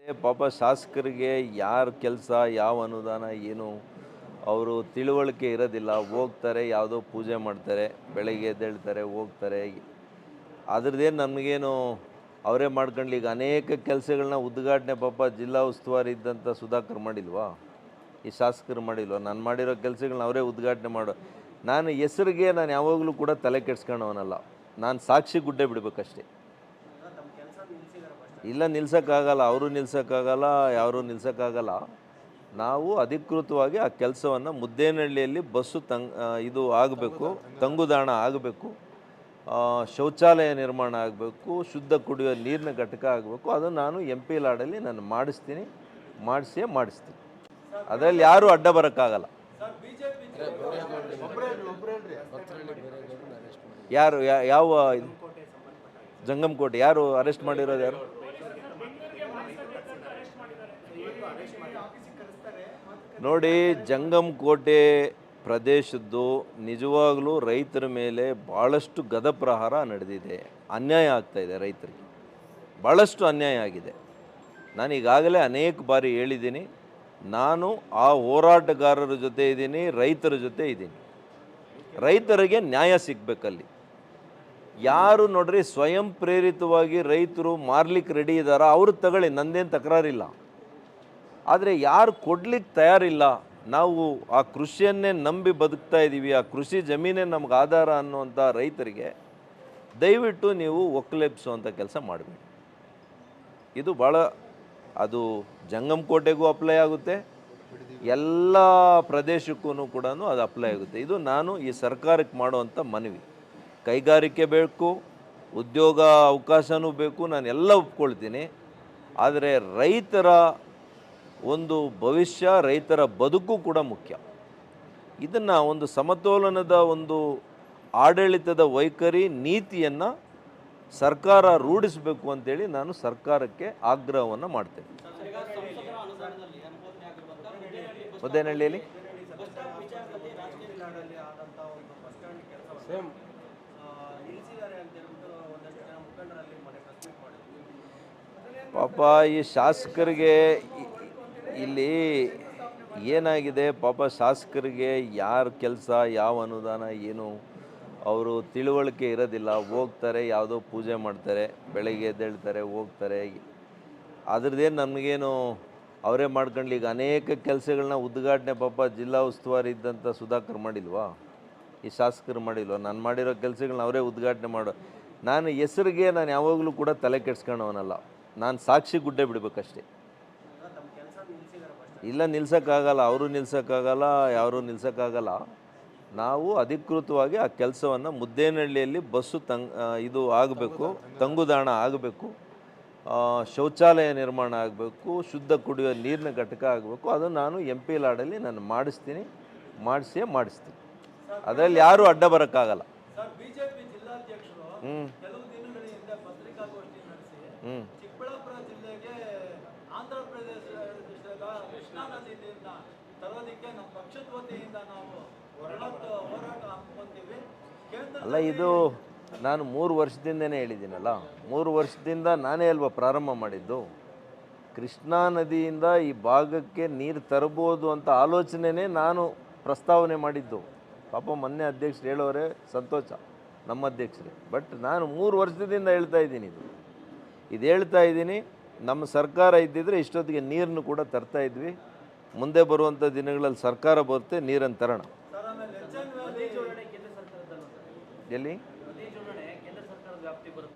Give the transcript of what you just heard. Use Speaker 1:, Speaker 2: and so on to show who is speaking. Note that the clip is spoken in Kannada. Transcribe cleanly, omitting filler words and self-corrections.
Speaker 1: ಪಾಪ ಶಾಸಕರಿಗೆ ಯಾರ ಕೆಲಸ ಯಾವ ಅನುದಾನ ಏನು ಅವರು ತಿಳುವಳಿಕೆ ಇರೋದಿಲ್ಲ. ಹೋಗ್ತಾರೆ, ಯಾವುದೋ ಪೂಜೆ ಮಾಡ್ತಾರೆ, ಬೆಳಗ್ಗೆ ಎದ್ದೇಳ್ತಾರೆ, ಹೋಗ್ತಾರೆ. ಅದ್ರದ್ದೇನು ನಮಗೇನು ಅವರೇ ಮಾಡ್ಕೊಂಡು ಈಗ ಅನೇಕ ಕೆಲಸಗಳನ್ನ ಉದ್ಘಾಟನೆ ಪಾಪ ಜಿಲ್ಲಾ ಉಸ್ತುವಾರಿ ಇದ್ದಂಥ ಸುಧಾಕರ್ ಮಾಡಿಲ್ವಾ? ಈ ಶಾಸಕರು ಮಾಡಿಲ್ವಾ? ನಾನು ಮಾಡಿರೋ ಕೆಲಸಗಳನ್ನ ಅವರೇ ಉದ್ಘಾಟನೆ ಮಾಡೋ. ನಾನು ಹೆಸರಿಗೆ ನಾನು ಯಾವಾಗಲೂ ಕೂಡ ತಲೆ ಕೆಡ್ಸ್ಕೊಳೋನಲ್ಲ. ನಾನು ಸಾಕ್ಷಿ ಗುಡ್ಡೆ ಬಿಡಬೇಕಷ್ಟೇ. ಇಲ್ಲ, ನಿಲ್ಸೋಕ್ಕಾಗಲ್ಲ, ಅವರು ನಿಲ್ಸೋಕ್ಕಾಗಲ್ಲ, ಯಾರೂ ನಿಲ್ಸೋಕ್ಕಾಗಲ್ಲ. ನಾವು ಅಧಿಕೃತವಾಗಿ ಆ ಕೆಲಸವನ್ನು ಮುದ್ದೇನಹಳ್ಳಿಯಲ್ಲಿ ಬಸ್ಸು ಇದು ಆಗಬೇಕು, ತಂಗುದಾಣ ಆಗಬೇಕು, ಶೌಚಾಲಯ ನಿರ್ಮಾಣ ಆಗಬೇಕು, ಶುದ್ಧ ಕುಡಿಯುವ ನೀರಿನ ಘಟಕ ಆಗಬೇಕು. ಅದು ನಾನು MP ಲಾಡಲ್ಲಿ ನಾನು ಮಾಡಿಸ್ತೀನಿ, ಮಾಡಿಸ್ತೀನಿ. ಅದರಲ್ಲಿ ಯಾರೂ ಅಡ್ಡ ಬರೋಕ್ಕಾಗಲ್ಲ. ಯಾರು ಯಾವ ಜಂಗಮಕೋಟೆ ಯಾರು ಅರೆಸ್ಟ್ ಮಾಡಿರೋದು? ಯಾರು? ನೋಡಿ, ಜಂಗಮಕೋಟೆ ಪ್ರದೇಶದ್ದು ನಿಜವಾಗಲೂ ರೈತರ ಮೇಲೆ ಭಾಳಷ್ಟು ಗದಪ್ರಹಾರ ನಡೆದಿದೆ. ಅನ್ಯಾಯ ಆಗ್ತಾಯಿದೆ ರೈತರಿಗೆ, ಭಾಳಷ್ಟು ಅನ್ಯಾಯ ಆಗಿದೆ. ನಾನು ಈಗಾಗಲೇ ಅನೇಕ ಬಾರಿ ಹೇಳಿದ್ದೀನಿ, ನಾನು ಆ ಹೋರಾಟಗಾರರ ಜೊತೆ ಇದ್ದೀನಿ, ರೈತರ ಜೊತೆ ಇದ್ದೀನಿ. ರೈತರಿಗೆ ನ್ಯಾಯ ಸಿಗಬೇಕಲ್ಲಿ. ಯಾರು ನೋಡ್ರಿ ಸ್ವಯಂ ಪ್ರೇರಿತವಾಗಿ ರೈತರು ಮಾರ್ಲಿಕ್ಕೆ ರೆಡಿ ಇದ್ದಾರಾ, ಅವರು ತಗೊಳ್ಳಿ, ನಂದೇನು ತಕರಾರಿಲ್ಲ. ಆದರೆ ಯಾರು ಕೊಡ್ಲಿಕ್ಕೆ ತಯಾರಿಲ್ಲ, ನಾವು ಆ ಕೃಷಿಯನ್ನೇ ನಂಬಿ ಬದುಕ್ತಾ ಇದ್ದೀವಿ, ಆ ಕೃಷಿ ಜಮೀನೇ ನಮ್ಗೆ ಆಧಾರ ಅನ್ನುವಂಥ ರೈತರಿಗೆ ದಯವಿಟ್ಟು ನೀವು ಒಕ್ಕಲೆಬ್ಸುವಂಥ ಕೆಲಸ ಮಾಡಬೇಡಿ. ಇದು ಭಾಳ, ಅದು ಜಂಗಮಕೋಟೆಗೂ ಅಪ್ಲೈ ಆಗುತ್ತೆ, ಎಲ್ಲ ಪ್ರದೇಶಕ್ಕೂ ಕೂಡ ಅದು ಅಪ್ಲೈ ಆಗುತ್ತೆ. ಇದು ನಾನು ಈ ಸರ್ಕಾರಕ್ಕೆ ಮಾಡುವಂಥ ಮನವಿ. ಕೈಗಾರಿಕೆ ಬೇಕು, ಉದ್ಯೋಗ ಅವಕಾಶವೂ ಬೇಕು, ನಾನು ಎಲ್ಲ ಒಪ್ಕೊಳ್ತೀನಿ. ಆದರೆ ರೈತರ ಒಂದು ಭವಿಷ್ಯ, ರೈತರ ಬದುಕು ಕೂಡ ಮುಖ್ಯ. ಇದನ್ನು ಒಂದು ಸಮತೋಲನದ ಒಂದು ಆಡಳಿತದ ವೈಖರಿ ನೀತಿಯನ್ನು ಸರ್ಕಾರ ರೂಢಿಸಬೇಕು ಅಂತೇಳಿ ನಾನು ಸರ್ಕಾರಕ್ಕೆ ಆಗ್ರಹವನ್ನು ಮಾಡ್ತೇನೆ. ಮುದ್ದೇನಹಳ್ಳಿಯಲ್ಲಿ ಪಾಪ ಈ ಶಾಸಕರಿಗೆ ಇಲ್ಲಿ ಏನಾಗಿದೆ, ಪಾಪ ಶಾಸಕರಿಗೆ ಯಾರ ಕೆಲಸ ಯಾವ ಅನುದಾನ ಏನು ಅವರು ತಿಳುವಳಿಕೆ ಇರೋದಿಲ್ಲ. ಹೋಗ್ತಾರೆ, ಯಾವುದೋ ಪೂಜೆ ಮಾಡ್ತಾರೆ, ಬೆಳಗ್ಗೆ ಎದ್ದೇಳ್ತಾರೆ, ಹೋಗ್ತಾರೆ. ಅದ್ರದ್ದೇನು ನಮಗೇನು ಅವರೇ ಮಾಡ್ಕೊಂಡು ಈಗ ಅನೇಕ ಕೆಲಸಗಳನ್ನ ಉದ್ಘಾಟನೆ ಪಾಪ ಜಿಲ್ಲಾ ಉಸ್ತುವಾರಿ ಇದ್ದಂಥ ಸುಧಾಕರ್ ಮಾಡಿಲ್ವಾ? ಈ ಶಾಸಕರು ಮಾಡಿಲ್ವಾ? ನಾನು ಮಾಡಿರೋ ಕೆಲಸಗಳನ್ನ ಅವರೇ ಉದ್ಘಾಟನೆ ಮಾಡೋ. ನಾನು ಹೆಸರಿಗೆ ನಾನು ಯಾವಾಗಲೂ ಕೂಡ ತಲೆ ಕೆಡ್ಸ್ಕೊಳೋನಲ್ಲ. ನಾನು ಸಾಕ್ಷಿ ಗುಡ್ಡೆ ಬಿಡಬೇಕಷ್ಟೇ. ಇಲ್ಲ, ನಿಲ್ಸೋಕ್ಕಾಗಲ್ಲ, ಅವರು ನಿಲ್ಸೋಕ್ಕಾಗಲ್ಲ, ಯಾರೂ ನಿಲ್ಸೋಕ್ಕಾಗಲ್ಲ. ನಾವು ಅಧಿಕೃತವಾಗಿ ಆ ಕೆಲಸವನ್ನು ಮುದ್ದೇನಹಳ್ಳಿಯಲ್ಲಿ ಬಸ್ಸು ಇದು ಆಗಬೇಕು, ತಂಗುದಾಣ ಆಗಬೇಕು, ಶೌಚಾಲಯ ನಿರ್ಮಾಣ ಆಗಬೇಕು, ಶುದ್ಧ ಕುಡಿಯುವ ನೀರಿನ ಘಟಕ ಆಗಬೇಕು. ಅದು ನಾನು MP ಲಾಡಲ್ಲಿ ನಾನು ಮಾಡಿಸ್ತೀನಿ, ಮಾಡಿಸ್ತೀನಿ. ಅದರಲ್ಲಿ ಯಾರೂ ಅಡ್ಡ ಬರೋಕ್ಕಾಗಲ್ಲ.
Speaker 2: ಚಿಕ್ಕಬಳ್ಳಾಪುರ ಜಿಲ್ಲೆಗೆ ಆಂಧ್ರ ಪ್ರದೇಶದ ಕೃಷ್ಣಾ ನದಿ ನೀರನ್ನ ತರೋದಕ್ಕೆ ನಮ್ಮ ಪಕ್ಷದ ವತಿಯಿಂದ ನಾವು ಹೋರಾಟ ಹಾಕ್ಕೊಂತೀವಿ.
Speaker 1: ಅಲ್ಲ, ಇದು ನಾನು 3 ವರ್ಷದಿಂದನೇ ಹೇಳಿದ್ದೀನಲ್ಲ, 3 ವರ್ಷದಿಂದ ನಾನೇ ಅಲ್ವಾ ಪ್ರಾರಂಭ ಮಾಡಿದ್ದು. ಕೃಷ್ಣಾ ನದಿಯಿಂದ ಈ ಭಾಗಕ್ಕೆ ನೀರು ತರಬಹುದು ಅಂತ ಆಲೋಚನೆನೇ ನಾನು ಪ್ರಸ್ತಾವನೆ ಮಾಡಿದ್ದು. ಪಾಪ ಮೊನ್ನೆ ಅಧ್ಯಕ್ಷರು ಹೇಳೋರೆ, ಸಂತೋಷ ನಮ್ಮ ಅಧ್ಯಕ್ಷರೇ. ಬಟ್ ನಾನು 3 ವರ್ಷದಿಂದ ಹೇಳ್ತಾ ಇದ್ದೀನಿ, ಇದು ಹೇಳ್ತಾ ಇದ್ದೀನಿ. ನಮ್ಮ ಸರ್ಕಾರ ಇದ್ದಿದ್ರೆ ಇಷ್ಟೊತ್ತಿಗೆ ನೀರನ್ನು ಕೂಡ ತರ್ತಾ ಇದ್ವಿ. ಮುಂದೆ ಬರುವಂಥ ದಿನಗಳಲ್ಲಿ ಸರ್ಕಾರ ಬರುತ್ತೆ, ನೀರನ್ನು ತರೋಣ. ಎಲ್ಲಿ